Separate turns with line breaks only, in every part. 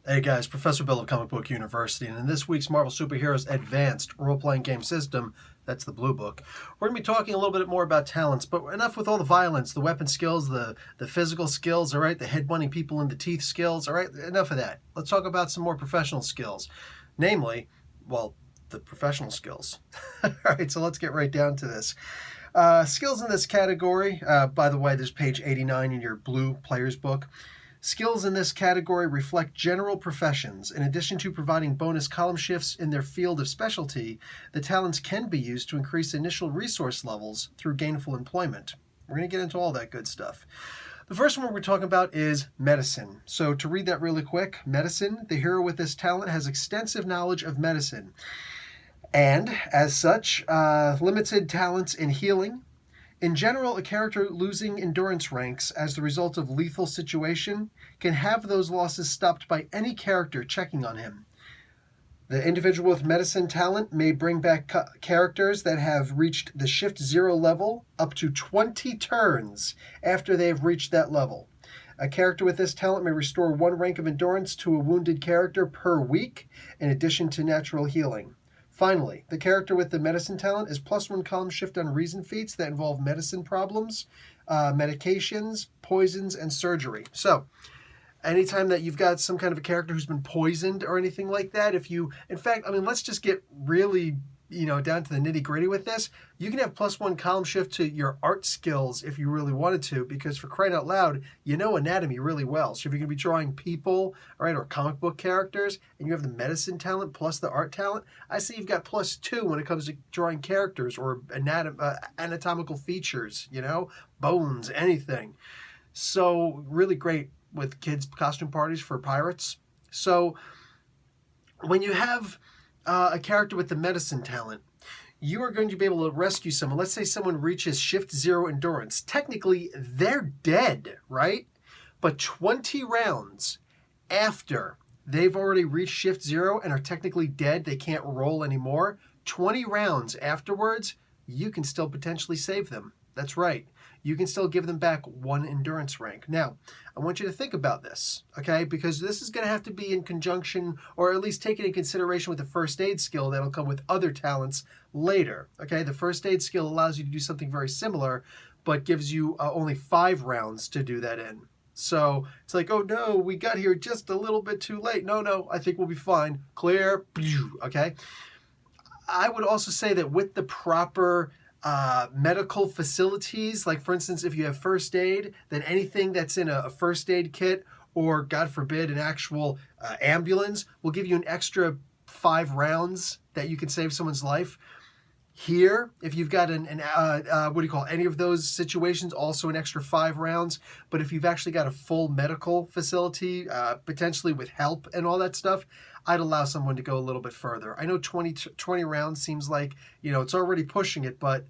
Hey guys, Professor Bill of Comic Book University, and in this week's Marvel Superheroes Advanced Role-Playing Game System, that's the blue book, we're going to be talking a little bit more about talents, but enough with all the violence, the weapon skills, the physical skills, all right, the head-butting people in the teeth skills, all right, enough of that. Let's talk about some more professional skills, namely, well, the professional skills. All right, so let's get right down to this. Skills in this category, by the way, there's page 89 in your blue player's book. Skills in this category reflect general professions. In addition to providing bonus column shifts in their field of specialty, the talents can be used to increase initial resource levels through gainful employment. We're going to get into all that good stuff. The first one we're talking about is medicine. So to read that really quick, medicine, the hero with this talent has extensive knowledge of medicine. And, as such, limited talents in healing. In general, a character losing endurance ranks as the result of lethal situation can have those losses stopped by any character checking on him. The individual with medicine talent may bring back characters that have reached the Shift 0 level up to 20 turns after they have reached that level. A character with this talent may restore 1 rank of endurance to a wounded character per week, in addition to natural healing. Finally, the character with the medicine talent is +1 column shift on reason feats that involve medicine problems, medications, poisons, and surgery. So, anytime that you've got some kind of a character who's been poisoned or anything like that, let's just get really, down to the nitty gritty with this. You can have +1 column shift to your art skills if you really wanted to, because for crying out loud, you know anatomy really well. So if you're going to be drawing people, all right, or comic book characters, and you have the medicine talent plus the art talent, I say you've got +2 when it comes to drawing characters or anatomical features, bones, anything. So really great with kids' costume parties for pirates. So when you have a character with the medicine talent, you are going to be able to rescue someone. Let's say someone reaches Shift 0 endurance. Technically, they're dead, right? But 20 rounds after they've already reached Shift 0 and are technically dead, they can't roll anymore, 20 rounds afterwards, you can still potentially save them. That's right. You can still give them back 1 endurance rank. Now, I want you to think about this, okay? Because this is going to have to be in conjunction, or at least taken in consideration with the first aid skill that'll come with other talents later, okay? The first aid skill allows you to do something very similar, but gives you only 5 rounds to do that in. So it's like, oh no, we got here just a little bit too late. No, I think we'll be fine. Clear, okay? I would also say that with the proper medical facilities, like for instance, if you have first aid, then anything that's in a first aid kit, or God forbid, an actual ambulance, will give you an extra 5 rounds that you can save someone's life. Here, if you've got any of those situations, also an extra 5 rounds. But if you've actually got a full medical facility, potentially with help and all that stuff, I'd allow someone to go a little bit further. I know 20 rounds seems like, it's already pushing it, but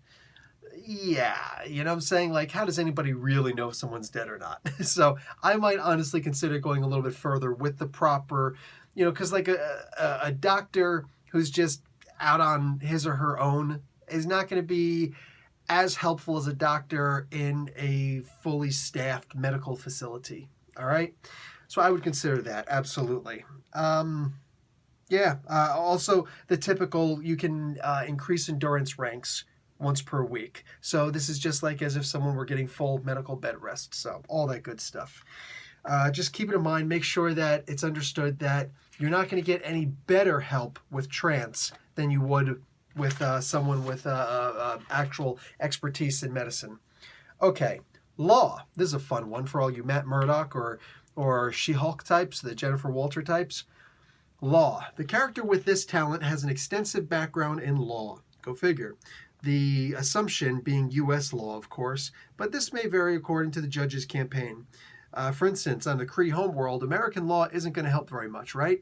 yeah, what I'm saying? Like, how does anybody really know if someone's dead or not? So I might honestly consider going a little bit further with the proper, because like a doctor who's just out on his or her own is not going to be as helpful as a doctor in a fully staffed medical facility. All right. So I would consider that. Absolutely. Also the typical, you can increase endurance ranks once per week. So this is just like as if someone were getting full medical bed rest. So all that good stuff. Just keep it in mind. Make sure that it's understood that you're not going to get any better help with trance than you would with someone with actual expertise in medicine. Okay, law. This is a fun one for all you Matt Murdock or She-Hulk types, the Jennifer Walter types. Law. The character with this talent has an extensive background in law. Go figure. The assumption being U.S. law, of course, but this may vary according to the judge's campaign. For instance, on the Kree homeworld, American law isn't going to help very much, right?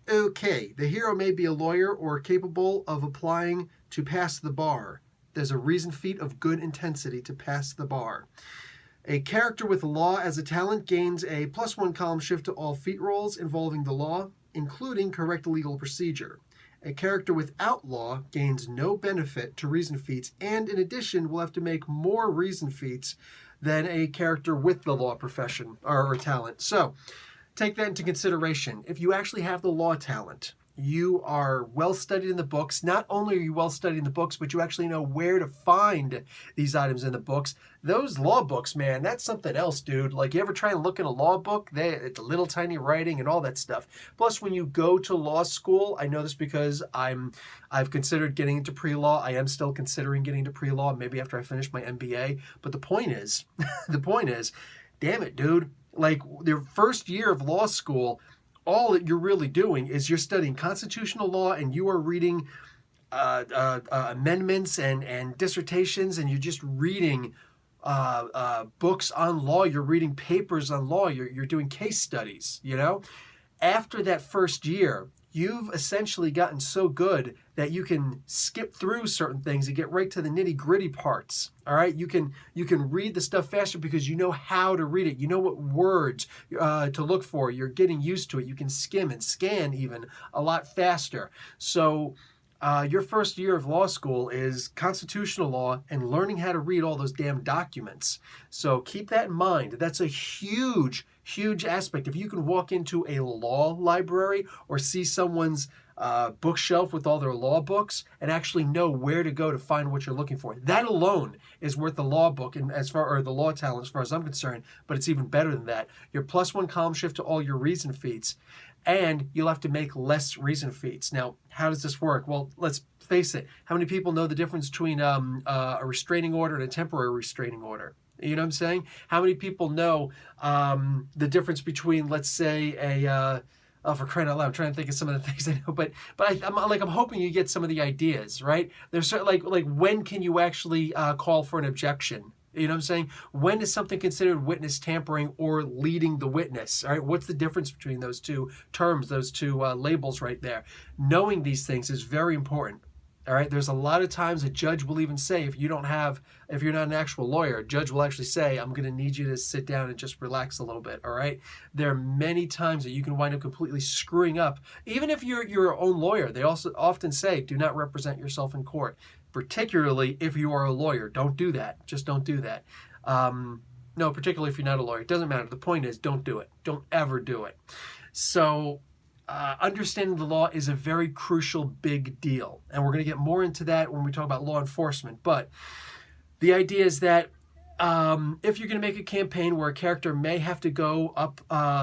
Okay, the hero may be a lawyer or capable of applying to pass the bar. There's a reason feat of good intensity to pass the bar. A character with law as a talent gains a +1 column shift to all feat rolls involving the law, including correct legal procedure. A character without law gains no benefit to reason feats, and in addition will have to make more reason feats than a character with the law profession or talent. So take that into consideration. If you actually have the law talent, you are well studied in the books. Not only are you well studied in the books, but you actually know where to find these items in the books. Those law books, man, that's something else, dude. Like, you ever try and look in a law book? It's a little tiny writing and all that stuff. Plus, when you go to law school, I know this because I've considered getting into pre-law. I am still considering getting into pre-law, maybe after I finish my MBA. But the point is, damn it, dude. Like, your first year of law school, all that you're really doing is you're studying constitutional law, and you are reading amendments and dissertations, and you're just reading books on law. You're reading papers on law. You're doing case studies, you know? After that first year, you've essentially gotten so good that you can skip through certain things and get right to the nitty-gritty parts. All right, you can read the stuff faster because you know how to read it. You know what words to look for. You're getting used to it. You can skim and scan even a lot faster. So your first year of law school is constitutional law and learning how to read all those damn documents. So keep that in mind. That's a huge aspect. If you can walk into a law library or see someone's bookshelf with all their law books and actually know where to go to find what you're looking for, that alone is worth the law book and the law talent as far as I'm concerned. But it's even better than that. Your +1 column shift to all your reason feats, and you'll have to make less reason feats. Now, how does this work? Well, let's face it. How many people know the difference between a restraining order and a temporary restraining order? You know what I'm saying? How many people know the difference between, let's say, for crying out loud, I'm trying to think of some of the things I know, but I'm hoping you get some of the ideas, right? There's certain, like when can you actually call for an objection? You know what I'm saying? When is something considered witness tampering or leading the witness? All right, what's the difference between those two terms, those two labels right there? Knowing these things is very important. All right, there's a lot of times a judge will even say, if you're not an actual lawyer, a judge will actually say, I'm going to need you to sit down and just relax a little bit. All right, there are many times that you can wind up completely screwing up. Even if you're your own lawyer, they also often say, do not represent yourself in court, particularly if you are a lawyer. Don't do that. Just don't do that. No, particularly if you're not a lawyer. It doesn't matter. The point is, don't do it. Don't ever do it. So understanding the law is a very crucial, big deal. And we're going to get more into that when we talk about law enforcement. But the idea is that if you're going to make a campaign where a character may have to go up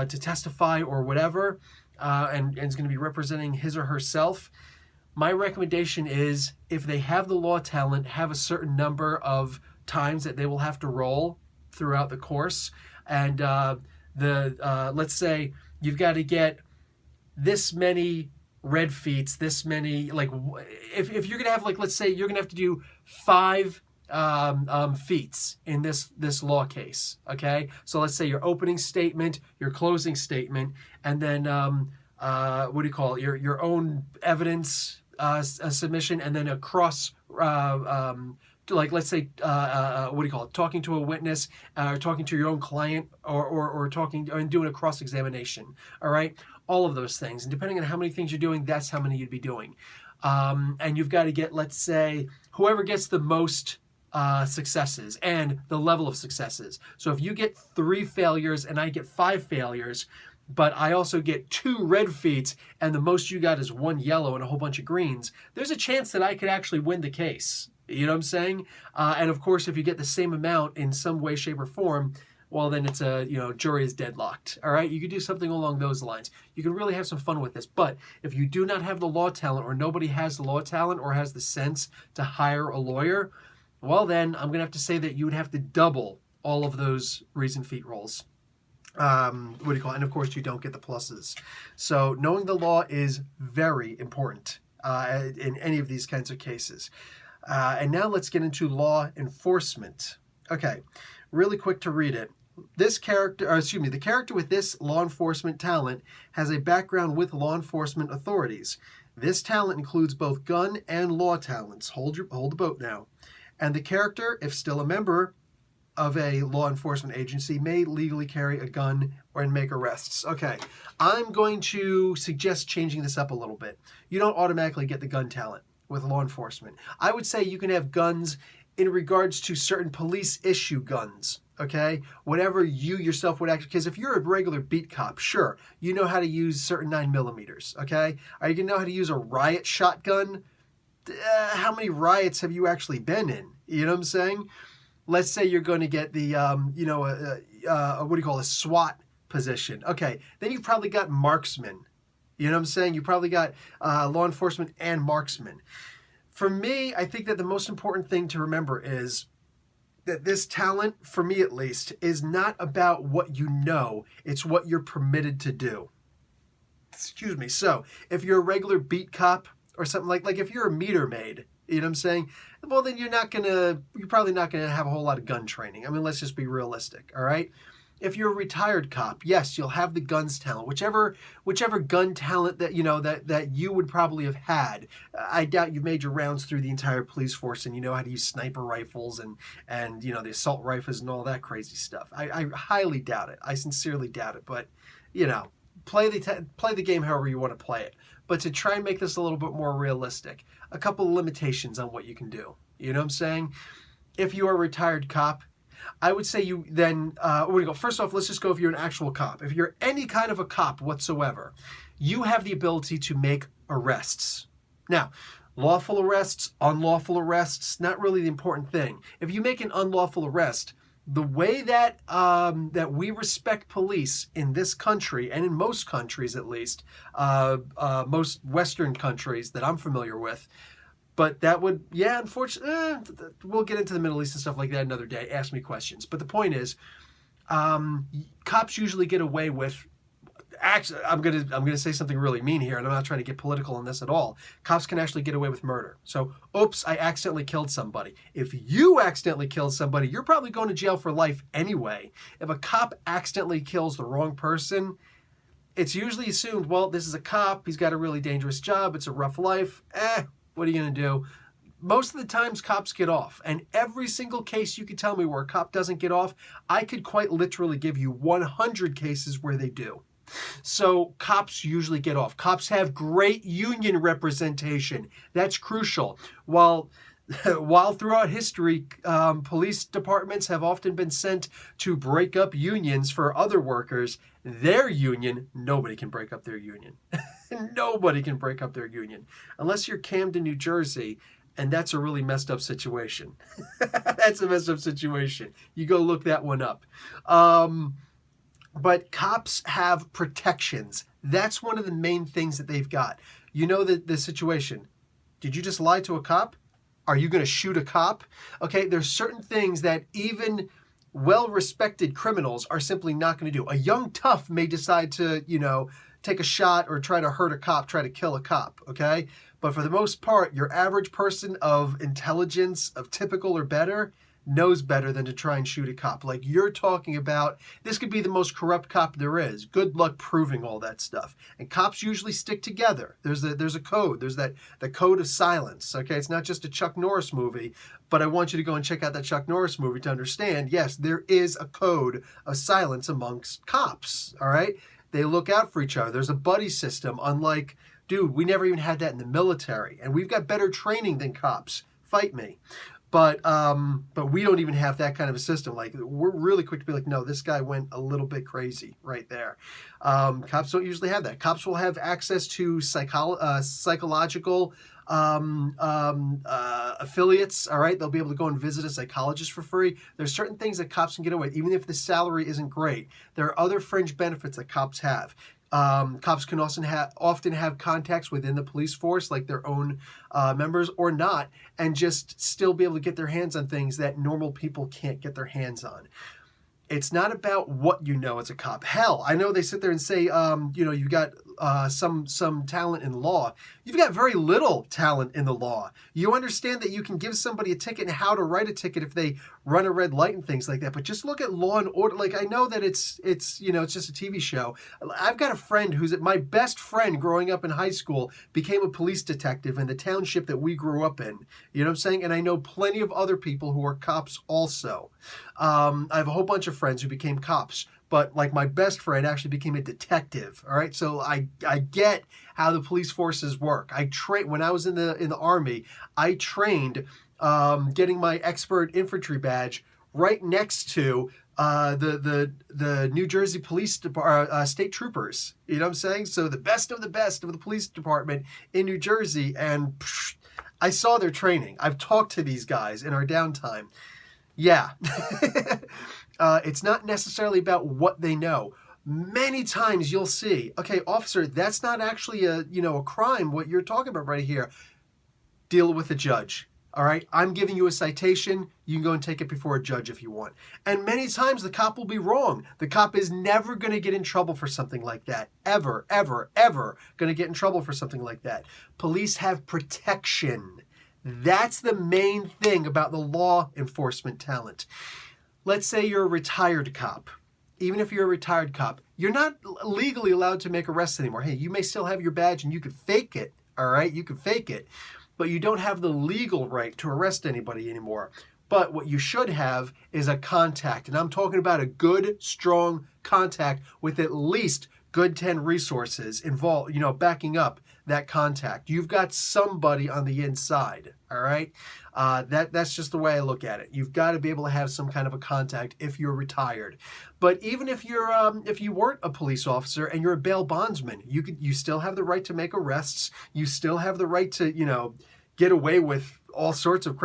to testify or whatever, and is going to be representing his or herself, my recommendation is, if they have the law talent, have a certain number of times that they will have to roll throughout the course. And let's say you've got to get this many red feats, this many, like, if you're going to have, like, let's say you're going to have to do 5 feats in this law case, okay? So let's say your opening statement, your closing statement, and then what do you call it? Your own evidence submission, and then a cross like, let's say what do you call it? Talking to a witness, or talking to your own client, or talking and doing a cross examination. All right, all of those things, and depending on how many things you're doing, that's how many you'd be doing. And you've got to get, let's say, whoever gets the most successes and the level of successes. So if you get 3 failures and I get 5 failures, but I also get 2 red feats and the most you got is 1 yellow and a whole bunch of greens, there's a chance that I could actually win the case. You know what I'm saying? And of course, if you get the same amount in some way, shape, or form, well, then it's jury is deadlocked. All right, you could do something along those lines. You can really have some fun with this. But if you do not have the law talent, or nobody has the law talent or has the sense to hire a lawyer, well, then I'm gonna have to say that you would have to double all of those reason feat rolls. What do you call it? And of course, you don't get the pluses. So knowing the law is very important in any of these kinds of cases. And now let's get into law enforcement. Okay, really quick to read it. The character with this law enforcement talent has a background with law enforcement authorities. This talent includes both gun and law talents. Hold the boat now. And the character, if still a member of a law enforcement agency, may legally carry a gun and make arrests. Okay, I'm going to suggest changing this up a little bit. You don't automatically get the gun talent with law enforcement. I would say you can have guns in regards to certain police issue guns. okay? Whatever you yourself would actually, because if you're a regular beat cop, sure, you know how to use certain 9mm, okay? Are you going to know how to use a riot shotgun? How many riots have you actually been in? You know what I'm saying? Let's say you're going to get the, what do you call it, a SWAT position. Okay, then you've probably got marksman. You know what I'm saying? You probably got law enforcement and marksman. For me, I think that the most important thing to remember is that this talent, for me at least, is not about what you know. It's what you're permitted to do. Excuse me. So if you're a regular beat cop or something like if you're a meter maid, you know what I'm saying? Well, then you're probably not gonna have a whole lot of gun training. I mean, let's just be realistic, all right? If you're a retired cop, yes, you'll have the guns talent, whichever gun talent that that you would probably have had. I doubt you've made your rounds through the entire police force and you know how to use sniper rifles and the assault rifles and all that crazy stuff. I highly doubt it. I sincerely doubt it. But play the game however you want to play it. But to try and make this a little bit more realistic, a couple of limitations on what you can do. You know what I'm saying? If you are a retired cop, I would say you then, first off, let's just go if you're an actual cop. If you're any kind of a cop whatsoever, you have the ability to make arrests. Now, lawful arrests, unlawful arrests, not really the important thing. If you make an unlawful arrest, the way that that we respect police in this country, and in most countries at least, most Western countries that I'm familiar with, but that would, unfortunately, we'll get into the Middle East and stuff like that another day. Ask me questions. But the point is, cops usually get away with. Actually, I'm gonna say something really mean here, and I'm not trying to get political on this at all. Cops can actually get away with murder. So, oops, I accidentally killed somebody. If you accidentally killed somebody, you're probably going to jail for life anyway. If a cop accidentally kills the wrong person, it's usually assumed, well, this is a cop. He's got a really dangerous job. It's a rough life. What are you going to do? Most of the times cops get off. And every single case you could tell me where a cop doesn't get off, I could quite literally give you 100 cases where they do. So cops usually get off. Cops have great union representation. That's crucial. While throughout history, police departments have often been sent to break up unions for other workers, their union, nobody can break up their union. Nobody can break up their union. Unless you're Camden, New Jersey, and that's a really messed up situation. That's a messed up situation. You go look that one up. But cops have protections. That's one of the main things that they've got. You know the situation. Did you just lie to a cop? Are you going to shoot a cop? Okay, there's certain things that even well-respected criminals are simply not going to do. A young tough may decide to, take a shot or try to hurt a cop, try to kill a cop, okay? But for the most part, your average person of intelligence, of typical or better, knows better than to try and shoot a cop. Like you're talking about, this could be the most corrupt cop there is. Good luck proving all that stuff. And cops usually stick together. There's a code. There's the code of silence. Okay, it's not just a Chuck Norris movie, but I want you to go and check out that Chuck Norris movie to understand, yes, there is a code of silence amongst cops. All right, they look out for each other. There's a buddy system. Unlike, dude, we never even had that in the military, and we've got better training than cops. Fight me. But we don't even have that kind of a system. Like, we're really quick to be like, no, this guy went a little bit crazy right there. Cops don't usually have that. Cops will have access to psychological affiliates. All right, they'll be able to go and visit a psychologist for free. There's certain things that cops can get away with, even if the salary isn't great. There are other fringe benefits that cops have. Cops can also often have contacts within the police force, like their own members or not, and just still be able to get their hands on things that normal people can't get their hands on. It's not about what you know as a cop. Hell, I know they sit there and say, you've got some talent in law. You've got very little talent in the law. You understand that you can give somebody a ticket and how to write a ticket if they run a red light and things like that. But just look at Law and Order. Like, I know that it's just a TV show. I've got a friend my best friend growing up in high school became a police detective in the township that we grew up in. You know what I'm saying? And I know plenty of other people who are cops also. I have a whole bunch of friends who became cops. But like my best friend actually became a detective. All right, so I get how the police forces work. When I was in the Army, I trained getting my expert infantry badge right next to the New Jersey Police State Troopers. You know what I'm saying? So the best of the police department in New Jersey, and I saw their training. I've talked to these guys in our downtime. Yeah, it's not necessarily about what they know. Many times you'll see, okay, officer, that's not actually a crime. What you're talking about right here. Deal with the judge. All right, I'm giving you a citation. You can go and take it before a judge if you want. And many times the cop will be wrong. The cop is never going to get in trouble for something like that. Ever, ever, ever going to get in trouble for something like that. Police have protection. That's the main thing about the law enforcement talent. Let's say you're a retired cop. Even if you're a retired cop, you're not legally allowed to make arrests anymore. Hey, you may still have your badge and you could fake it. All right, you can fake it. But you don't have the legal right to arrest anybody anymore. But what you should have is a contact. And I'm talking about a good, strong contact with at least good 10 resources involved, backing up that contact. You've got somebody on the inside, all right? That's just the way I look at it. You've got to be able to have some kind of a contact if you're retired. But even if you weren't a police officer and you're a bail bondsman, you still have the right to make arrests. You still have the right to, get away with all sorts of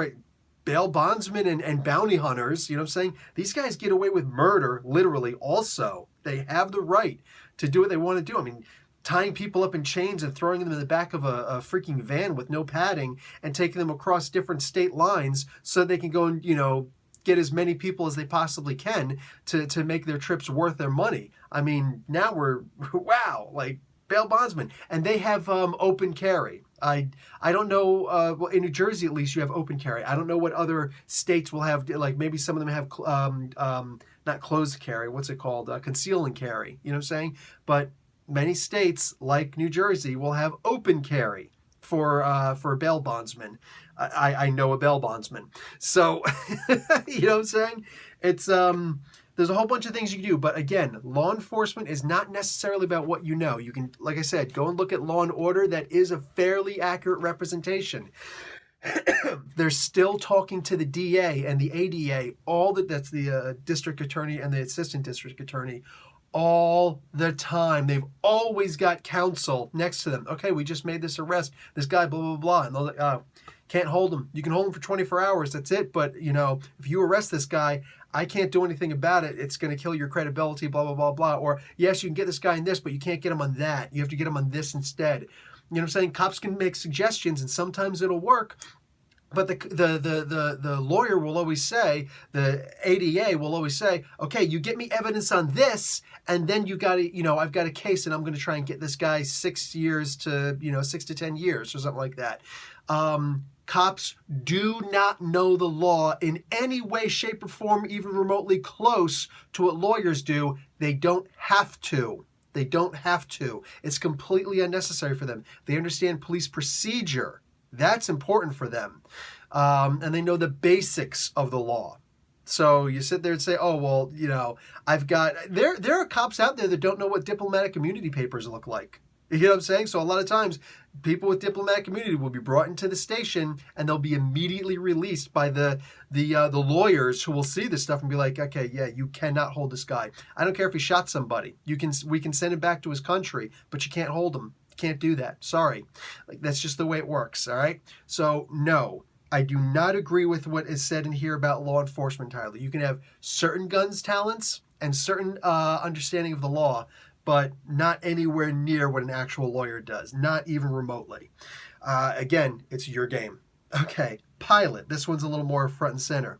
bail bondsmen and bounty hunters. You know what I'm saying? These guys get away with murder, literally, also. They have the right to do what they want to do. I mean, tying people up in chains and throwing them in the back of a freaking van with no padding and taking them across different state lines so they can go and, get as many people as they possibly can to make their trips worth their money. I mean, now we're, wow, like bail bondsmen. And they have open carry. I don't know, well, in New Jersey at least you have open carry. I don't know what other states will have, like maybe some of them have, not closed carry, what's it called? Conceal and carry, you know what I'm saying? But many states, like New Jersey, will have open carry for a bail bondsman. I know a bail bondsman. So, you know what I'm saying? It's, there's a whole bunch of things you can do. But again, law enforcement is not necessarily about what you know. You can, like I said, go and look at Law and Order. That is a fairly accurate representation. They're still talking to the DA and the ADA, that's the district attorney and the assistant district attorney, all the time. They've always got counsel next to them. Okay, we just made this arrest. This guy, blah, blah, blah. And they're like, can't hold him. You can hold him for 24 hours. That's it. But, if you arrest this guy, I can't do anything about it. It's going to kill your credibility, blah, blah, blah, blah. Or, yes, you can get this guy in this, but you can't get him on that. You have to get him on this instead. You know what I'm saying? Cops can make suggestions, and sometimes it'll work. But the lawyer will always say, the ADA will always say, okay, you get me evidence on this, and then you got to, I've got a case, and I'm going to try and get this guy 6 years to, 6 to 10 years or something like that. Cops do not know the law in any way, shape, or form, even remotely close to what lawyers do. They don't have to. They don't have to. It's completely unnecessary for them. They understand police procedure. That's important for them. And they know the basics of the law. So you sit there and say, oh, well, there are cops out there that don't know what diplomatic immunity papers look like. You know what I'm saying? So a lot of times, people with diplomatic immunity will be brought into the station, and they'll be immediately released by the lawyers who will see this stuff and be like, okay, yeah, you cannot hold this guy. I don't care if he shot somebody. We can send him back to his country, but you can't hold him. Can't do that. Sorry. That's just the way it works. All right. So no, I do not agree with what is said in here about law enforcement entirely. You can have certain guns talents and certain understanding of the law, but not anywhere near what an actual lawyer does, not even remotely. Again, it's your game. Okay, pilot. This one's a little more front and center.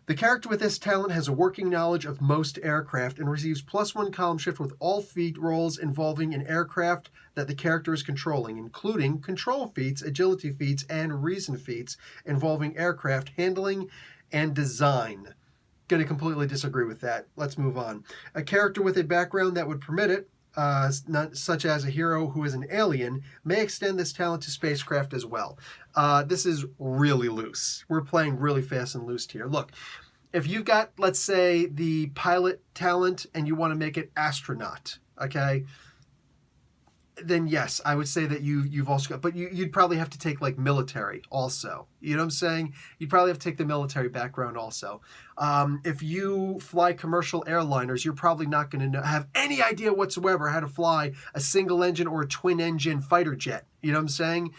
The character with this talent has a working knowledge of most aircraft and receives +1 column shift with all feat rolls involving an aircraft that the character is controlling, including control feats, agility feats, and reason feats involving aircraft handling and design. Going to completely disagree with that. Let's move on. A character with a background that would permit it, such as a hero who is an alien, may extend this talent to spacecraft as well. This is really loose. We're playing really fast and loose here. Look, if you've got, let's say, the pilot talent and you want to make it astronaut, okay? then yes, I would say that you've also got, but you'd probably have to take like military also. You know what I'm saying? You'd probably have to take the military background also. If you fly commercial airliners, you're probably not going to have any idea whatsoever how to fly a single engine or a twin engine fighter jet. You know what I'm saying?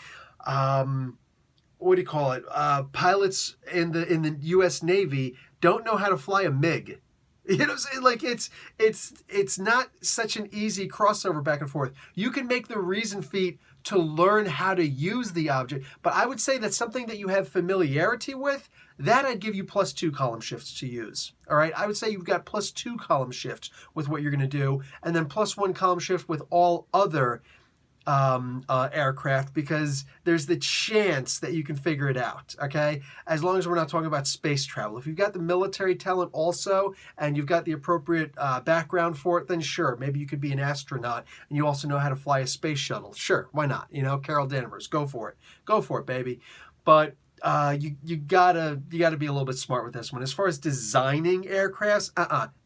What do you call it? Pilots in the U.S. Navy don't know how to fly a MiG. You know what I'm saying? Like it's not such an easy crossover back and forth. You can make the reason feat to learn how to use the object, but I would say that's something that you have familiarity with. That I'd give you +2 column shifts to use. All right, I would say you've got +2 column shifts with what you're going to do, and then +1 column shift with all other aircraft, because there's the chance that you can figure it out, okay? As long as we're not talking about space travel. If you've got the military talent also, and you've got the appropriate background for it, then sure, maybe you could be an astronaut, and you also know how to fly a space shuttle. Sure, why not? You know, Carol Danvers, go for it, baby. But you gotta be a little bit smart with this one. As far as designing aircrafts,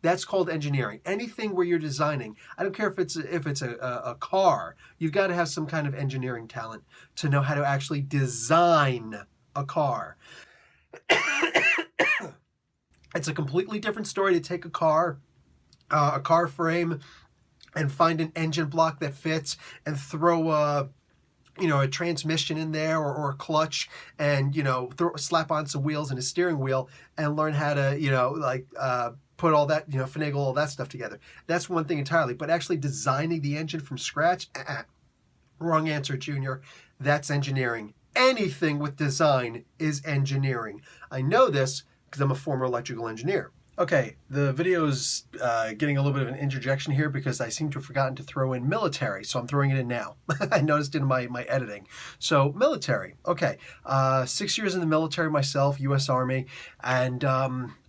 that's called engineering. Anything where you're designing, I don't care if it's a car, you've got to have some kind of engineering talent to know how to actually design a car. It's a completely different story to take a car frame, and find an engine block that fits, and throw a transmission in there, or a clutch, and slap on some wheels and a steering wheel, and learn how to put all that, finagle all that stuff together. That's one thing entirely. But actually designing the engine from scratch, wrong answer, Junior. That's engineering. Anything with design is engineering. I know this because I'm a former electrical engineer. Okay, the video's getting a little bit of an interjection here because I seem to have forgotten to throw in military, so I'm throwing it in now. I noticed in my editing. So, military. Okay, 6 years in the military myself, U.S. Army, and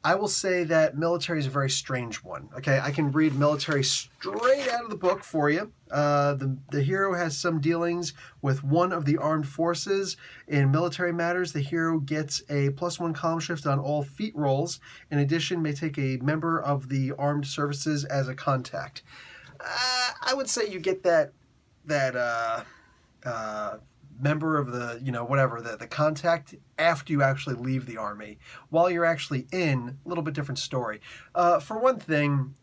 I will say that military is a very strange one. Okay, I can read military straight out of the book for you. The hero has some dealings with one of the armed forces. In military matters, the hero gets a +1 column shift on all feat rolls. In addition, may take a member of the armed services as a contact. I would say you get that member of the, the contact after you actually leave the Army. While you're actually in, a little bit different story. For one thing,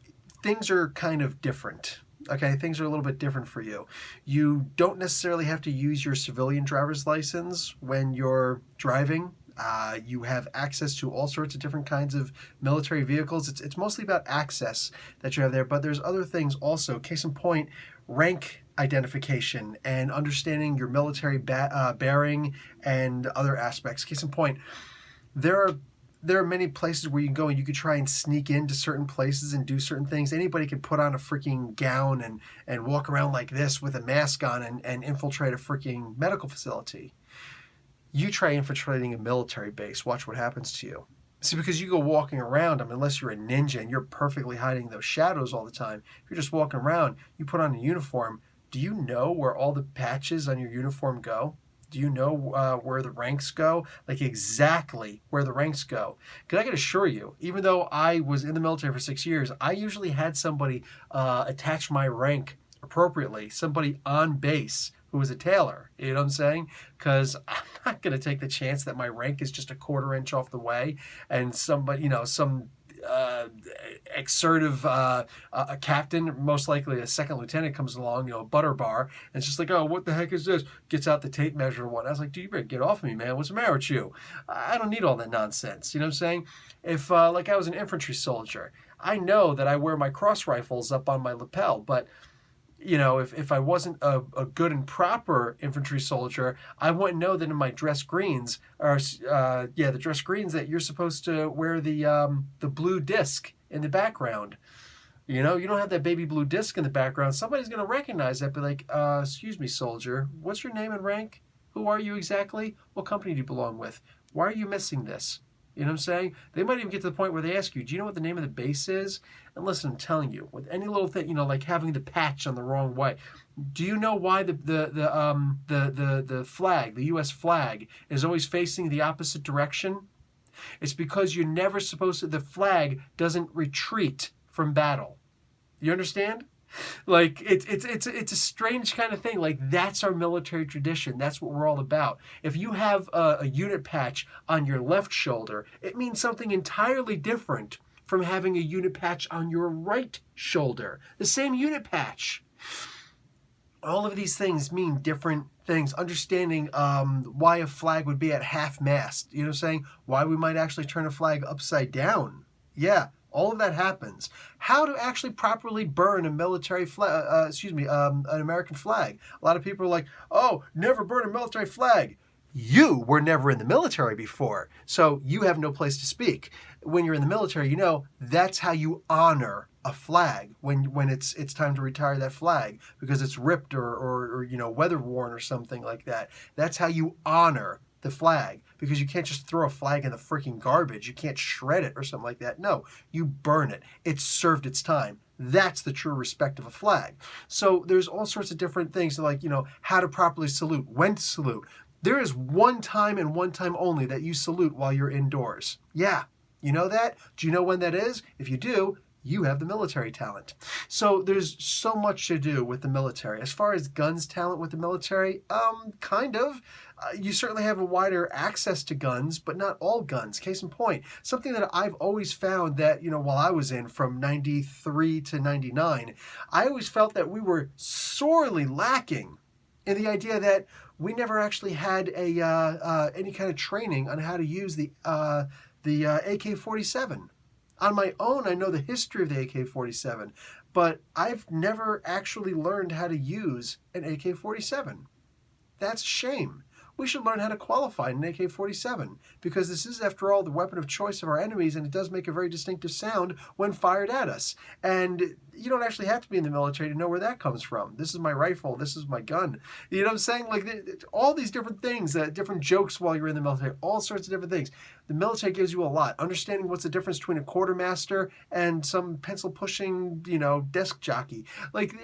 things are kind of different. Okay, things are a little bit different for you. You don't necessarily have to use your civilian driver's license when you're driving. You have access to all sorts of different kinds of military vehicles. It's mostly about access that you have there, but there's other things also. Case in point, rank identification and understanding your military bearing and other aspects. Case in point, there are many places where you can go and you could try and sneak into certain places and do certain things. Anybody could put on a freaking gown and walk around like this with a mask on and infiltrate a freaking medical facility. You try infiltrating a military base, watch what happens to you. See, because you go walking around, unless you're a ninja and you're perfectly hiding those shadows all the time, if you're just walking around, you put on a uniform, do you know where all the patches on your uniform go? Do you know where the ranks go? Like exactly where the ranks go. Because I can assure you, even though I was in the military for 6 years, I usually had somebody attach my rank appropriately, somebody on base who was a tailor. You know what I'm saying? Because I'm not going to take the chance that my rank is just a quarter inch off the way and somebody, some exertive a captain, most likely a second lieutenant, comes along, a butter bar, and it's just like, oh, what the heck is this? Gets out the tape measure and what. I was like, dude, you better get off me, man. What's the matter with you? I don't need all that nonsense. You know what I'm saying? If like I was an infantry soldier, I know that I wear my cross rifles up on my lapel, but if I wasn't a good and proper infantry soldier, I wouldn't know that in my dress greens the dress greens, that you're supposed to wear the blue disc in the background. You don't have that baby blue disc in the background. Somebody's going to recognize that, be like, excuse me, soldier, what's your name and rank? Who are you exactly? What company do you belong with? Why are you missing this? You know what I'm saying? They might even get to the point where they ask you, do you know what the name of the base is? And listen, I'm telling you, with any little thing, like having the patch on the wrong way. Do you know why the flag, the U.S. flag, is always facing the opposite direction? It's because you're never supposed to, the flag doesn't retreat from battle. You understand? Like it's a strange kind of thing. Like that's our military tradition. That's what we're all about. If you have a unit patch on your left shoulder, it means something entirely different from having a unit patch on your right shoulder. The same unit patch. All of these things mean different things. Understanding why a flag would be at half-mast. You know what I'm saying? Why we might actually turn a flag upside down. Yeah, all of that happens. How to actually properly burn a military flag, an American flag. A lot of people are like, oh, never burn a military flag. You were never in the military before, so you have no place to speak. When you're in the military, you know that's how you honor a flag when it's time to retire that flag because it's ripped or you know weather worn or something like that. That's how you honor the flag because you can't just throw a flag in the freaking garbage. You can't shred it or something like that. No, you burn it. It's served its time. That's the true respect of a flag. So there's all sorts of different things like, you know, how to properly salute, when to salute. There is one time and one time only that you salute while you're indoors. Yeah, you know that? Do you know when that is? If you do, you have the military talent. So there's so much to do with the military. As far as guns talent with the military, kind of. You certainly have a wider access to guns, but not all guns. Case in point, something that I've always found that, you know, while I was in from 93 to 99, I always felt that we were sorely lacking in the idea that we never actually had any kind of training on how to use the AK-47. On my own, I know the history of the AK-47, but I've never actually learned how to use an AK-47. That's a shame. We should learn how to qualify an AK-47 because this is, after all, the weapon of choice of our enemies, and it does make a very distinctive sound when fired at us. And you don't actually have to be in the military to know where that comes from. This is my rifle. This is my gun. You know what I'm saying? Like all these different things, different jokes while you're in the military, all sorts of different things. The military gives you a lot. Understanding what's the difference between a quartermaster and some pencil pushing, you know, desk jockey. Like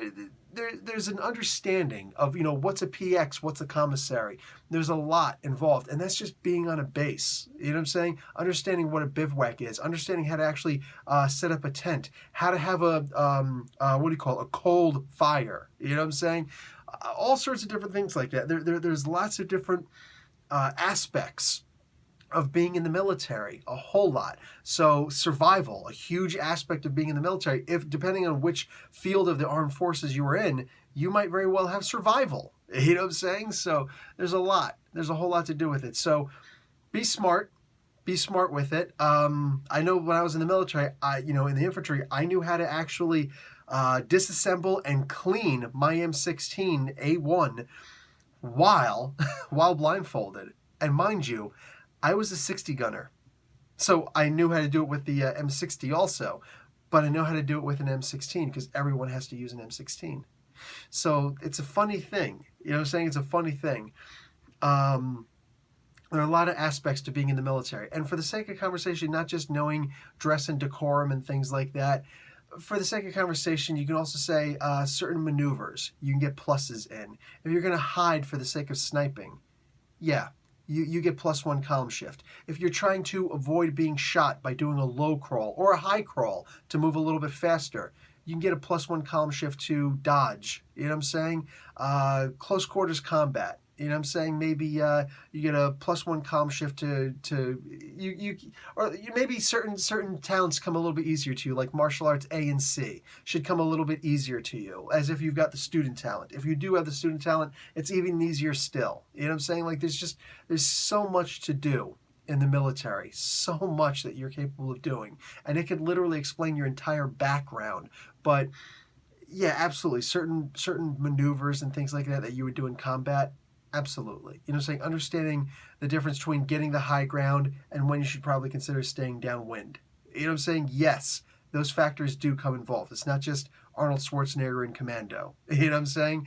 there's an understanding of, you know, what's a PX, what's a commissary. There's a lot involved, and that's just being on a base. You know what I'm saying? Understanding what a bivouac is, understanding how to actually set up a tent, how to have a cold fire. You know what I'm saying? All sorts of different things like that. There's lots of different aspects of being in the military, a whole lot. So survival, a huge aspect of being in the military. If depending on which field of the armed forces you were in, you might very well have survival. You know what I'm saying? So there's a lot. There's a whole lot to do with it. So be smart. Be smart with it. I know when I was in the military, in the infantry, I knew how to actually disassemble and clean my M16 A1 while blindfolded. And mind you, I was a 60 gunner. So I knew how to do it with the M60 also, but I know how to do it with an M16 because everyone has to use an M16. So it's a funny thing. You know what I'm saying? It's a funny thing. There are a lot of aspects to being in the military. And for the sake of conversation, not just knowing dress and decorum and things like that, for the sake of conversation, you can also say certain maneuvers you can get pluses in. If you're going to hide for the sake of sniping, yeah, you get +1 column shift. If you're trying to avoid being shot by doing a low crawl or a high crawl to move a little bit faster, you can get a +1 column shift to dodge. You know what I'm saying? Close quarters combat. You know what I'm saying? Maybe you get a +1 column shift to maybe certain talents come a little bit easier to you, like martial arts A and C should come a little bit easier to you, as if you've got the student talent. If you do have the student talent, it's even easier still. You know what I'm saying? Like there's so much to do in the military, so much that you're capable of doing, and it could literally explain your entire background. But yeah, absolutely, certain maneuvers and things like that you would do in combat. Absolutely. You know what I'm saying? Understanding the difference between getting the high ground and when you should probably consider staying downwind. You know what I'm saying? Yes, those factors do come involved. It's not just Arnold Schwarzenegger in Commando. You know what I'm saying?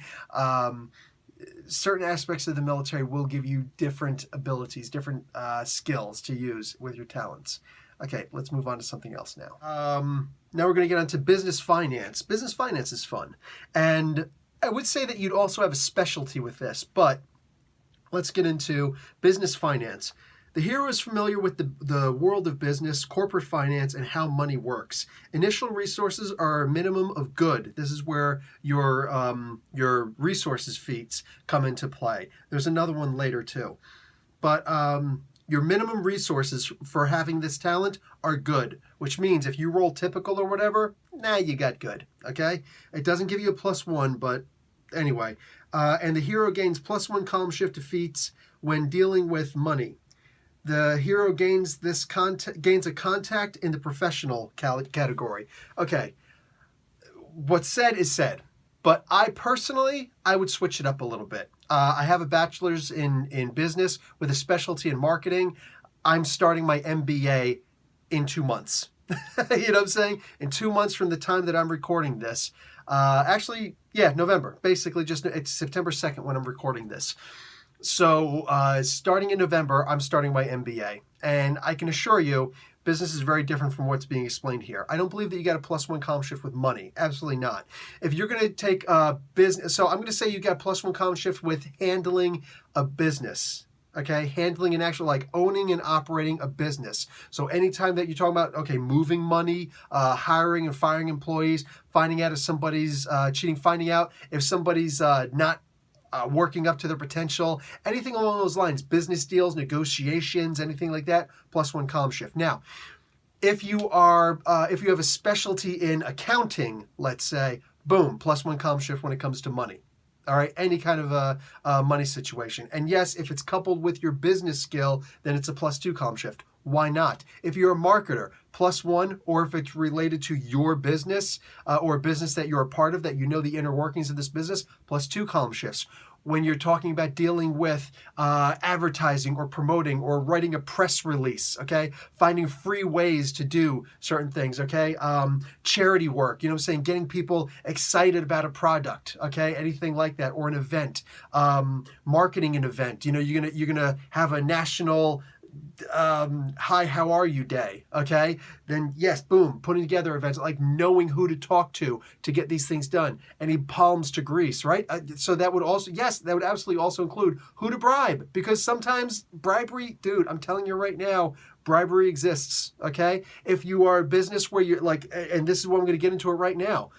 Certain aspects of the military will give you different abilities, different skills to use with your talents. Okay, let's move on to something else now. Now we're going to get onto business finance. Business finance is fun. And I would say that you'd also have a specialty with this, but let's get into business finance. The hero is familiar with the world of business, corporate finance, and how money works. Initial resources are a minimum of good. This is where your resources feats come into play. There's another one later too. But your minimum resources for having this talent are good, which means if you roll typical or whatever, you got good, okay? It doesn't give you a +1, but anyway. And the hero gains +1 column shift to feats when dealing with money. The hero gains a contact in the professional category. Okay, what's said is said, but I would switch it up a little bit. I have a bachelor's in business with a specialty in marketing. I'm starting my MBA in 2 months. You know what I'm saying? In 2 months from the time that I'm recording this. November. Basically, it's September 2nd when I'm recording this. So starting in November, I'm starting my MBA. And I can assure you, business is very different from what's being explained here. I don't believe that you got a +1 column shift with money. Absolutely not. If you're going to take business, so I'm going to say you got +1 column shift with handling a business. Okay, handling and actually like owning and operating a business. So anytime that you're talking about, okay, moving money, hiring and firing employees, finding out if somebody's cheating, finding out if somebody's not working up to their potential, anything along those lines, business deals, negotiations, anything like that, +1 column shift. Now, if you have a specialty in accounting, let's say, boom, +1 column shift when it comes to money. All right, any kind of a money situation. And yes, if it's coupled with your business skill, then it's a +2 column shift. Why not? If you're a marketer, +1, or if it's related to your business or a business that you're a part of, that you know the inner workings of this business, +2 column shifts. When you're talking about dealing with advertising or promoting or writing a press release, okay? Finding free ways to do certain things, okay? Charity work, you know what I'm saying? Getting people excited about a product, okay? Anything like that, or an event. Marketing an event. You know, you're gonna have a national hi, how are you day, okay? Then yes, boom, putting together events, like knowing who to talk to get these things done. Any palms to grease, right? So that would also, yes, that would absolutely also include who to bribe, because sometimes bribery, dude, I'm telling you right now, bribery exists, okay? If you are a business where you're like, and this is what I'm going to get into it right now,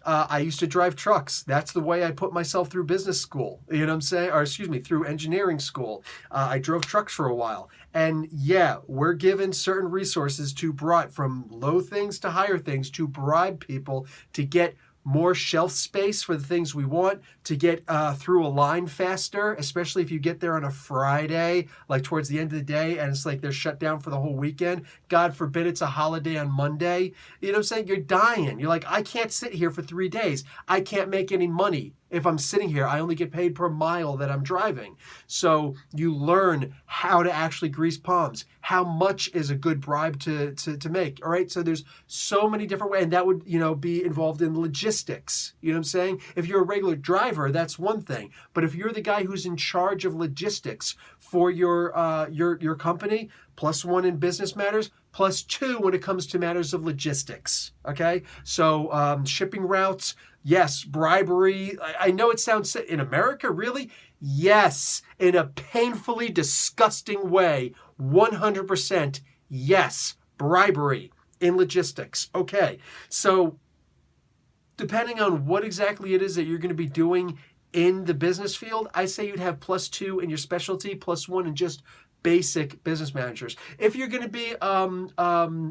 I used to drive trucks. That's the way I put myself through business school. You know what I'm saying? Or excuse me, through engineering school. I drove trucks for a while. And yeah, we're given certain resources to bribe, from low things to higher things, to bribe people to get more shelf space for the things we want, to get through a line faster, especially if you get there on a Friday, like towards the end of the day, and it's like they're shut down for the whole weekend. God forbid it's a holiday on Monday. You know what I'm saying? You're dying. You're like, I can't sit here for 3 days. I can't make any money. If I'm sitting here, I only get paid per mile that I'm driving. So you learn how to actually grease palms. How much is a good bribe to make? All right. So there's so many different ways, and that would, you know, be involved in logistics. You know what I'm saying? If you're a regular driver, that's one thing. But if you're the guy who's in charge of logistics for your company, +1 in business matters, +2 when it comes to matters of logistics. Okay. So shipping routes. Yes, bribery. I know it sounds, in America, really? Yes, in a painfully disgusting way. 100% yes, bribery in logistics. Okay, so depending on what exactly it is that you're going to be doing in the business field, I say you'd have +2 in your specialty, +1 in just basic business managers. If you're going to be,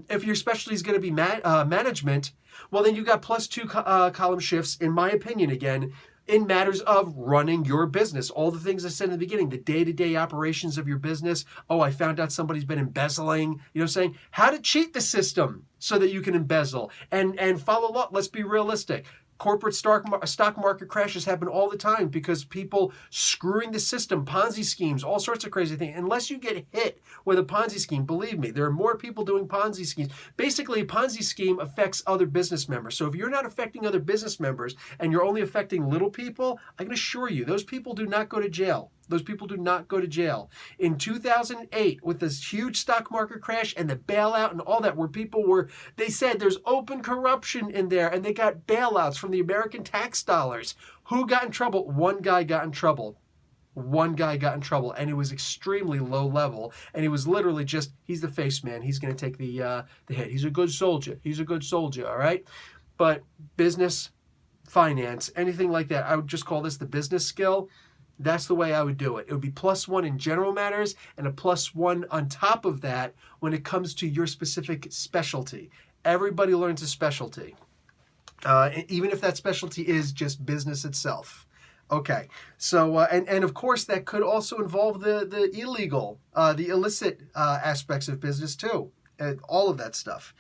if your specialty is going to be management, well, then you got +2 column shifts, in my opinion, again, in matters of running your business. All the things I said in the beginning, the day-to-day operations of your business. Oh, I found out somebody's been embezzling. You know what I'm saying? How to cheat the system so that you can embezzle and follow law. Let's be realistic. Corporate stock market crashes happen all the time because people screwing the system, Ponzi schemes, all sorts of crazy things. Unless you get hit with a Ponzi scheme, believe me, there are more people doing Ponzi schemes. Basically, a Ponzi scheme affects other business members. So if you're not affecting other business members and you're only affecting little people, I can assure you, those people do not go to jail. Those people do not go to jail. In 2008, with this huge stock market crash and the bailout and all that, where people were, they said there's open corruption in there, and they got bailouts from the American tax dollars. Who got in trouble? One guy got in trouble. one guy got in trouble, and it was extremely low level, and he was literally just, he's the face man, he's going to take the hit. He's a good soldier. He's a good soldier, all right? But business, finance, anything like that, I would just call this the business skill. That's the way I would do it. It would be +1 in general matters and a +1 on top of that when it comes to your specific specialty. Everybody learns a specialty, even if that specialty is just business itself. Okay, so, and of course that could also involve the illegal, the illicit aspects of business too, all of that stuff.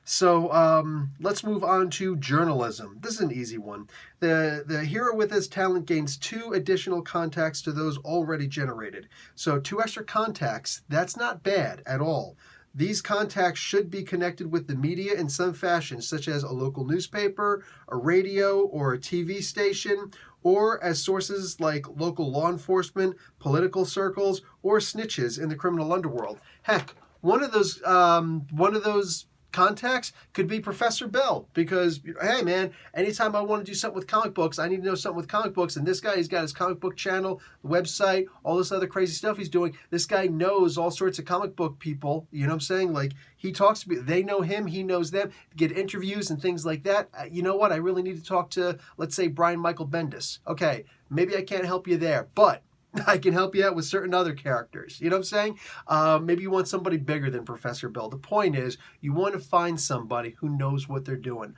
So let's move on to journalism. This is an easy one. The hero with his talent gains 2 additional contacts to those already generated. So 2 extra contacts, that's not bad at all. These contacts should be connected with the media in some fashion, such as a local newspaper, a radio, or a TV station, or as sources like local law enforcement, political circles, or snitches in the criminal underworld. Heck, one of those contacts could be Professor Bell, because, hey man, anytime I want to do something with comic books, I need to know something with comic books, and this guy, he's got his comic book channel, website, all this other crazy stuff he's doing. This guy knows all sorts of comic book people, you know what I'm saying? Like, he talks to people, they know him, he knows them, get interviews and things like that. You know what, I really need to talk to, let's say, Brian Michael Bendis. Okay, maybe I can't help you there, but I can help you out with certain other characters. You know what I'm saying? Maybe you want somebody bigger than Professor Bell. The point is, you want to find somebody who knows what they're doing.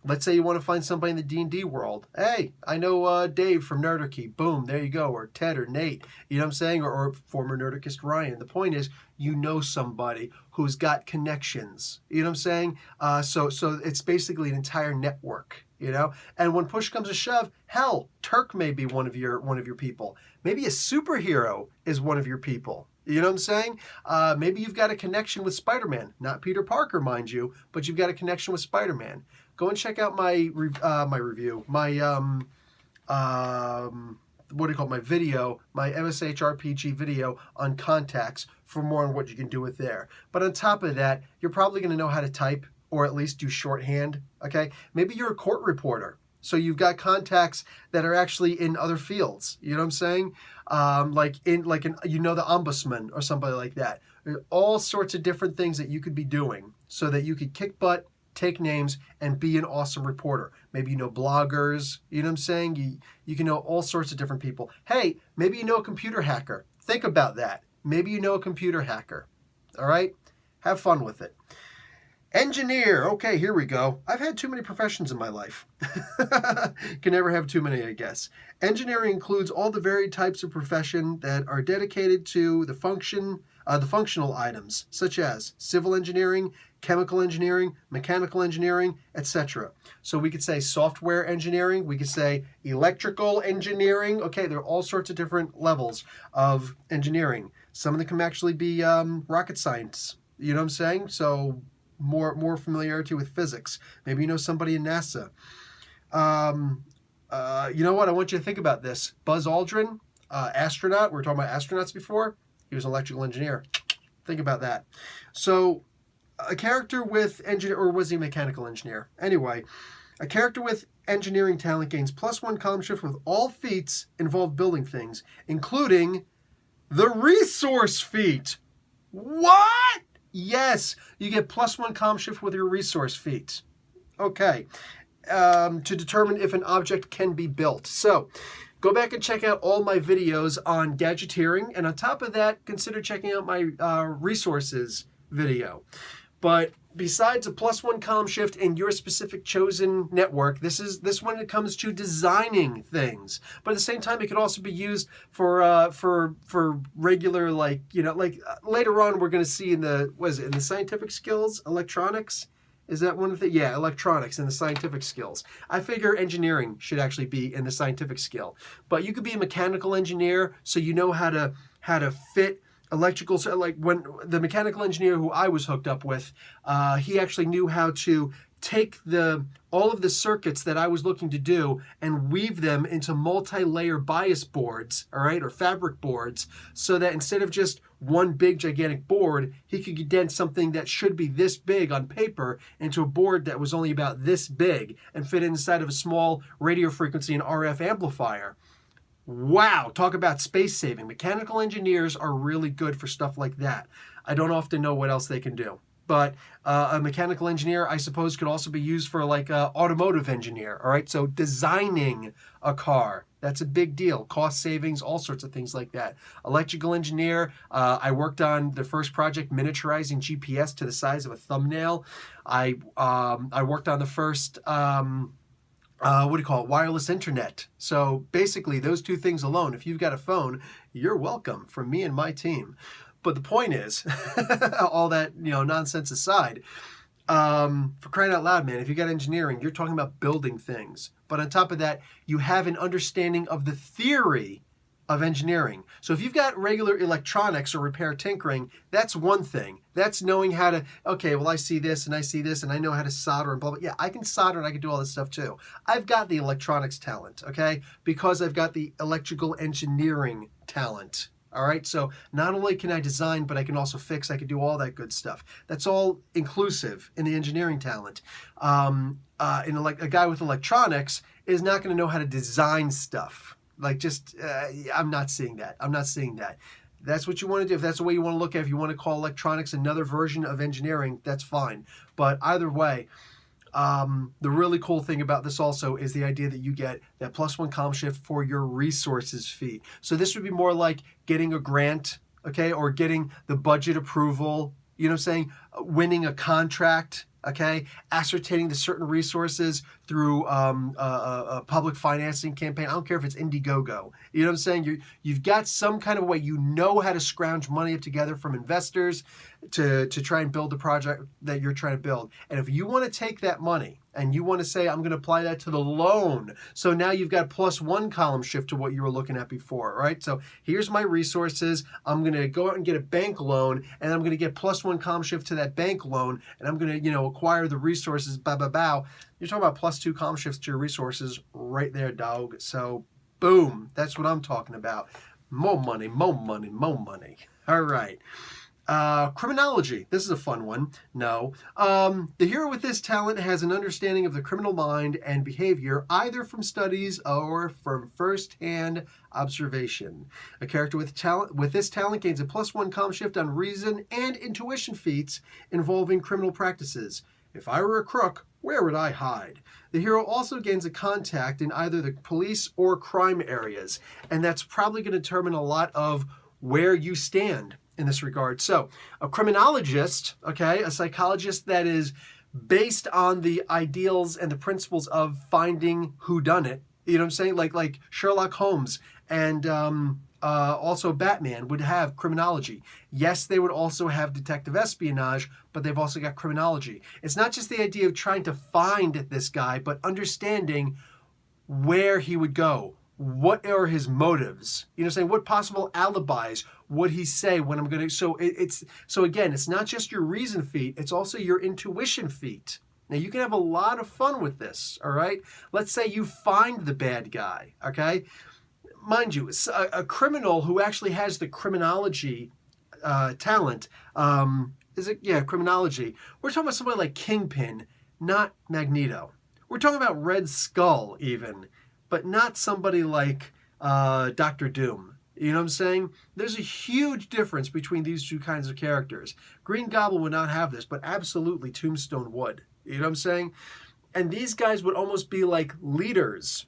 Let's say you want to find somebody in the D&D world. Hey, I know Dave from Nerdarchy. Boom, there you go. Or Ted or Nate. You know what I'm saying? Or former Nerdicist Ryan. The point is, you know somebody who's got connections. You know what I'm saying? So it's basically an entire network. You know, and when push comes to shove, hell, Turk may be one of your people. Maybe a superhero is one of your people. You know what I'm saying? Maybe you've got a connection with Spider-Man, not Peter Parker, mind you, but you've got a connection with Spider-Man. Go and check out my review, my my video, my MSHRPG video on contacts for more on what you can do with there. But on top of that, you're probably going to know how to type, or at least do shorthand, okay? Maybe you're a court reporter, so you've got contacts that are actually in other fields, you know what I'm saying? The ombudsman or somebody like that. There's all sorts of different things that you could be doing so that you could kick butt, take names, and be an awesome reporter. Maybe you know bloggers, you know what I'm saying? You can know all sorts of different people. Hey, maybe you know a computer hacker. Think about that. Maybe you know a computer hacker, all right? Have fun with it. Engineer. Okay, here we go. I've had too many professions in my life. Can never have too many, I guess. Engineering includes all the varied types of profession that are dedicated to the functional items, such as civil engineering, chemical engineering, mechanical engineering, etc. So we could say software engineering. We could say electrical engineering. Okay, there are all sorts of different levels of engineering. Some of them can actually be rocket science. You know what I'm saying? So more familiarity with physics. Maybe you know somebody in NASA. You know what? I want you to think about this. Buzz Aldrin, astronaut. We were talking about astronauts before. He was an electrical engineer. Think about that. So a character with or was he a mechanical engineer? Anyway, a character with engineering talent gains +1 column shift with all feats involved building things, including the resource feat. What? Yes, you get +1 column shift with your resource feat. Okay, to determine if an object can be built. So, go back and check out all my videos on gadgeteering, and on top of that, consider checking out my resources video. But besides a +1 column shift in your specific chosen network, this when it comes to designing things. But at the same time, it could also be used for regular, later on we're going to see in the scientific skills, electronics. Is that one of the, yeah, electronics and the scientific skills. I figure engineering should actually be in the scientific skill. But you could be a mechanical engineer, so you know how to fit electrical, so like when the mechanical engineer who I was hooked up with, he actually knew how to take all of the circuits that I was looking to do and weave them into multi-layer bias boards, all right, or fabric boards, so that instead of just one big gigantic board, he could condense something that should be this big on paper into a board that was only about this big and fit inside of a small radio frequency and RF amplifier. Wow, talk about space saving. Mechanical engineers are really good for stuff like that. I don't often know what else they can do. But a mechanical engineer, I suppose, could also be used for like an automotive engineer. All right, so designing a car, that's a big deal. Cost savings, all sorts of things like that. Electrical engineer, I worked on the first project miniaturizing GPS to the size of a thumbnail. I worked on the first what do you call it? Wireless internet. So basically, those two things alone, if you've got a phone, you're welcome from me and my team. But the point is, all that nonsense aside, for crying out loud, man, if you got engineering, you're talking about building things. But on top of that, you have an understanding of the theory of engineering. So if you've got regular electronics or repair tinkering, that's one thing. That's knowing how to, okay, well, I see this and I see this and I know how to solder and blah, blah. Yeah, I can solder and I can do all this stuff too. I've got the electronics talent, okay? Because I've got the electrical engineering talent. All right, so not only can I design, but I can also fix. I can do all that good stuff. That's all inclusive in the engineering talent. A guy with electronics is not going to know how to design stuff. I'm not seeing that. I'm not seeing that. That's what you want to do. If that's the way you want to look at it, if you want to call electronics another version of engineering, that's fine. But either way, the really cool thing about this also is the idea that you get that +1 column shift for your resources fee. So this would be more like getting a grant, okay, or getting the budget approval, winning a contract, okay, ascertaining the certain resources through a public financing campaign. I don't care if it's Indiegogo. You know what I'm saying? You've got some kind of way. You know how to scrounge money up together from investors to try and build the project that you're trying to build. And if you want to take that money and you want to say, I'm going to apply that to the loan, so now you've got +1 column shift to what you were looking at before, right? So here's my resources. I'm going to go out and get a bank loan, and I'm going to get +1 column shift to that bank loan, and I'm going to, acquire the resources, bow. You're talking about +2 column shifts to your resources right there, dog. So boom, that's what I'm talking about. More money, more money, more money. All right. Criminology. This is a fun one. No. The hero with this talent has an understanding of the criminal mind and behavior, either from studies or from first-hand observation. A character with this talent gains a +1 column shift on reason and intuition feats involving criminal practices. If I were a crook, where would I hide? The hero also gains a contact in either the police or crime areas, and that's probably going to determine a lot of where you stand in this regard. So a criminologist, okay, a psychologist that is based on the ideals and the principles of finding whodunit, you know what I'm saying? Like Sherlock Holmes and also Batman would have criminology. Yes, they would also have detective espionage, but they've also got criminology. It's not just the idea of trying to find this guy, but understanding where he would go. What are his motives? You know what I'm saying? What possible alibis would he say when I'm going to... So again, it's not just your reason feat, it's also your intuition feat. Now, you can have a lot of fun with this, all right? Let's say you find the bad guy, okay? Mind you, a criminal who actually has the criminology talent, criminology. We're talking about somebody like Kingpin, not Magneto. We're talking about Red Skull, even, but not somebody like Dr. Doom. You know what I'm saying? There's a huge difference between these two kinds of characters. Green Goblin would not have this, but absolutely Tombstone would. You know what I'm saying? And these guys would almost be like leaders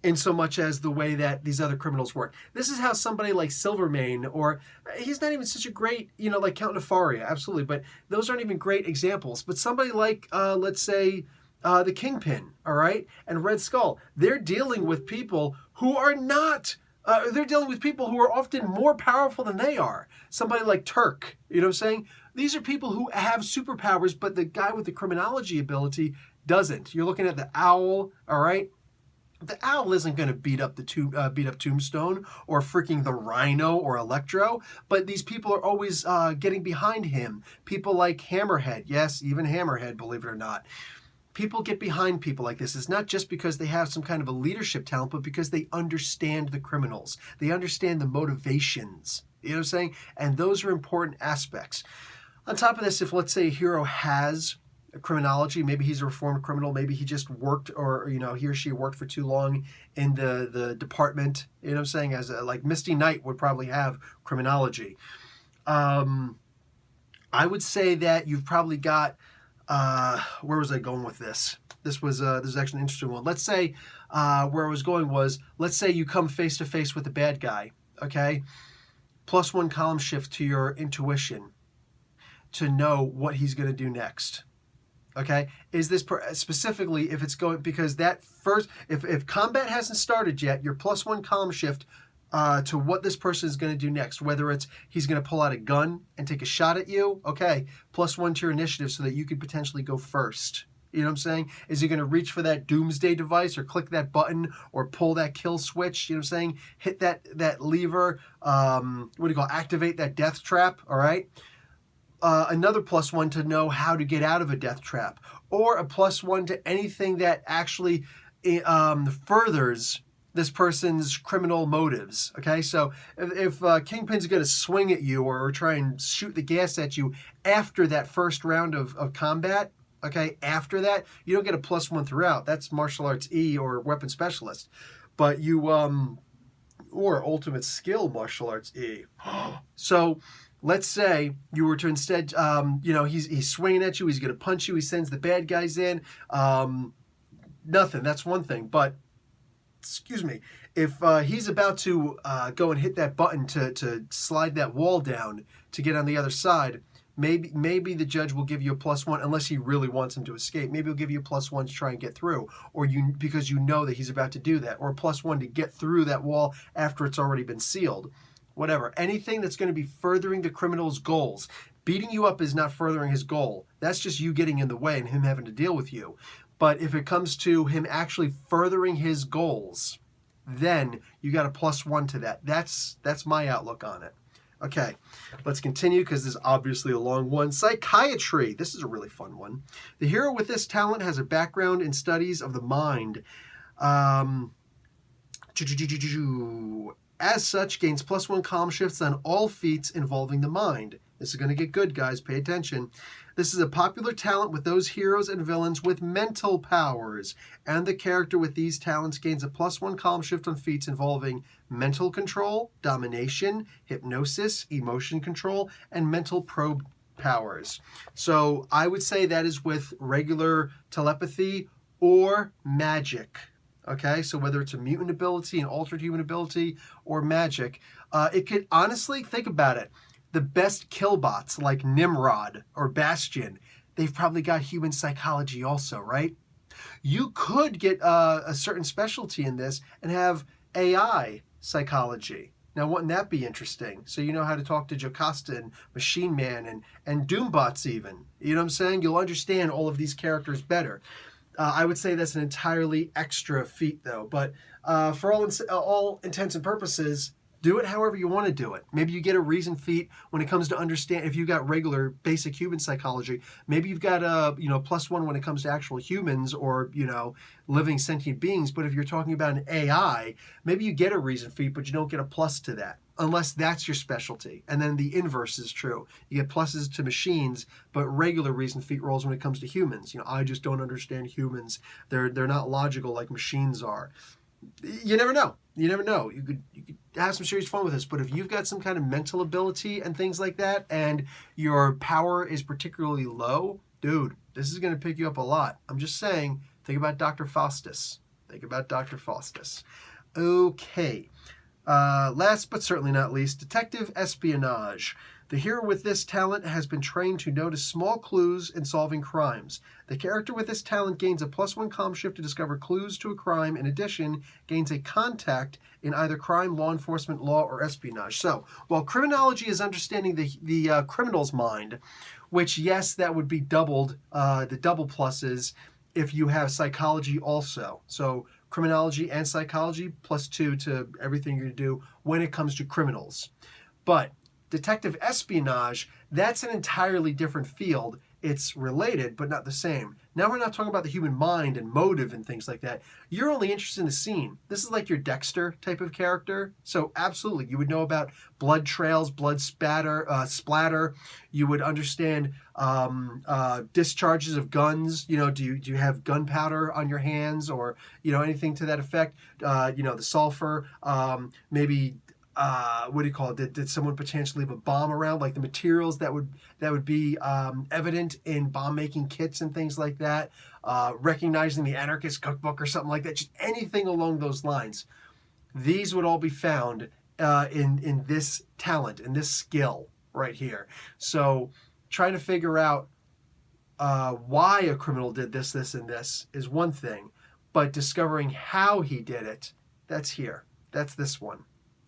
in so much as the way that these other criminals work. This is how somebody like Silvermane, or he's not even such a great, like Count Nefaria, absolutely, but those aren't even great examples. But somebody like, let's say, the Kingpin, all right, and Red Skull, they're dealing with people who are not, they're dealing with people who are often more powerful than they are. Somebody like Turk, you know what I'm saying? These are people who have superpowers, but the guy with the criminology ability doesn't. You're looking at the Owl, all right? The Owl isn't going to beat up Tombstone or freaking the Rhino or Electro, but these people are always getting behind him. People like Hammerhead, yes, even Hammerhead, believe it or not. People get behind people like this. It's not just because they have some kind of a leadership talent, but because they understand the criminals. They understand the motivations. You know what I'm saying? And those are important aspects. On top of this, if let's say a hero has criminology. Maybe he's a reformed criminal. Maybe he just worked, or he or she worked for too long in the department. You know what I'm saying? As like Misty Knight would probably have criminology. I would say that you've probably got. Where was I going with this? This is actually an interesting one. Let's say where I was going was, let's say you come face to face with a bad guy. Okay, +1 column shift to your intuition to know what he's going to do next. Okay, is this specifically if it's going, because that first, if combat hasn't started yet, your +1 column shift to what this person is going to do next, whether it's he's going to pull out a gun and take a shot at you, okay, +1 to your initiative so that you could potentially go first. You know what I'm saying? Is he going to reach for that doomsday device or click that button or pull that kill switch? You know what I'm saying? Hit that lever, activate that death trap, all right? Another +1 to know how to get out of a death trap, or a +1 to anything that actually furthers this person's criminal motives. Okay, so if Kingpin's going to swing at you or try and shoot the gas at you after that first round of combat, okay, after that, you don't get a +1 throughout. That's martial arts E or weapon specialist. But you, or ultimate skill martial arts E. So let's say you were to instead, he's swinging at you, he's going to punch you, he sends the bad guys in. Nothing, that's one thing. But, excuse me, if he's about to go and hit that button to slide that wall down to get on the other side, maybe the judge will give you a +1 unless he really wants him to escape. Maybe he'll give you a +1 to try and get through, or because you know that he's about to do that, or a +1 to get through that wall after it's already been sealed. Whatever. Anything that's going to be furthering the criminal's goals. Beating you up is not furthering his goal. That's just you getting in the way and him having to deal with you. But if it comes to him actually furthering his goals, then you got a +1 to that. That's my outlook on it. Okay, let's continue because this is obviously a long one. Psychiatry. This is a really fun one. The hero with this talent has a background in studies of the mind. As such, gains +1 column shifts on all feats involving the mind. This is going to get good, guys. Pay attention. This is a popular talent with those heroes and villains with mental powers, and the character with these talents gains a +1 column shift on feats involving mental control, domination, hypnosis, emotion control, and mental probe powers. So I would say that is with regular telepathy or magic. Okay, so whether it's a mutant ability, an altered human ability, or magic, it could, honestly, think about it. The best killbots like Nimrod or Bastion, they've probably got human psychology also, right? You could get a certain specialty in this and have AI psychology. Now, wouldn't that be interesting? So you know how to talk to Jocasta and Machine Man and Doombots even. You know what I'm saying? You'll understand all of these characters better. I would say that's an entirely extra feat, though. But for all intents and purposes, do it however you want to do it. Maybe you get a reason feat when it comes to understand. If you've got regular basic human psychology, maybe you've got a +1 when it comes to actual humans or living sentient beings. But if you're talking about an AI, maybe you get a reason feat, but you don't get a plus to that. Unless that's your specialty. And then the inverse is true. You get pluses to machines, but regular reason feat rolls when it comes to humans. I just don't understand humans. They're not logical like machines are. You never know. You never know. You could have some serious fun with this, but if you've got some kind of mental ability and things like that, and your power is particularly low, dude, this is going to pick you up a lot. I'm just saying, think about Dr. Faustus. Think about Dr. Faustus. Okay. Last but certainly not least, Detective Espionage. The hero with this talent has been trained to notice small clues in solving crimes. The character with this talent gains a +1 column shift to discover clues to a crime. In addition, gains a contact in either crime, law enforcement, law, or espionage. So, while criminology is understanding the criminal's mind, which, yes, that would be doubled, the double pluses, if you have psychology also. So, criminology and psychology +2 to everything you're going to do when it comes to criminals. But detective espionage, that's an entirely different field. It's related, but not the same. Now we're not talking about the human mind and motive and things like that. You're only interested in the scene. This is like your Dexter type of character. So absolutely, you would know about blood trails, blood splatter. You would understand discharges of guns. Do you have gunpowder on your hands, or anything to that effect? The sulfur, maybe. What do you call it? Did someone potentially leave a bomb around? Like the materials that would be evident in bomb making kits and things like that. Recognizing the anarchist cookbook or something like that. Just anything along those lines. These would all be found in this talent, in this skill right here. So trying to figure out why a criminal did this, and this is one thing, but discovering how he did it, that's here. That's this one.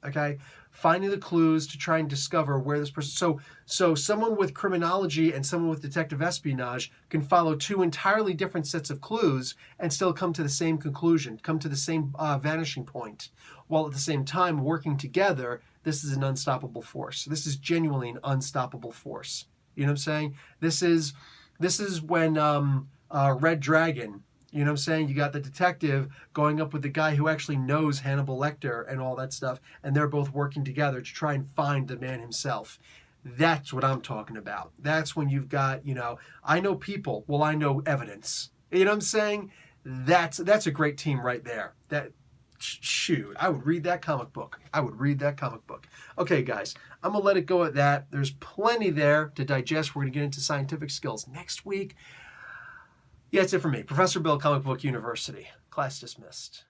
Okay, finding the clues to try and discover where this person. So someone with criminology and someone with detective espionage can follow two entirely different sets of clues and still come to the same conclusion, come to the same vanishing point, while at the same time working together. This is an unstoppable force. This is genuinely an unstoppable force. You know what I'm saying? This is when Red Dragon. You know what I'm saying? You got the detective going up with the guy who actually knows Hannibal Lecter and all that stuff, and they're both working together to try and find the man himself. That's what I'm talking about. That's when you've got, I know people, well, I know evidence. You know what I'm saying? That's a great team right there. Shoot, I would read that comic book. Okay, guys, I'm going to let it go at that. There's plenty there to digest. We're going to get into scientific skills next week. Yeah, that's it for me. Professor Bill, Comic Book University. Class dismissed.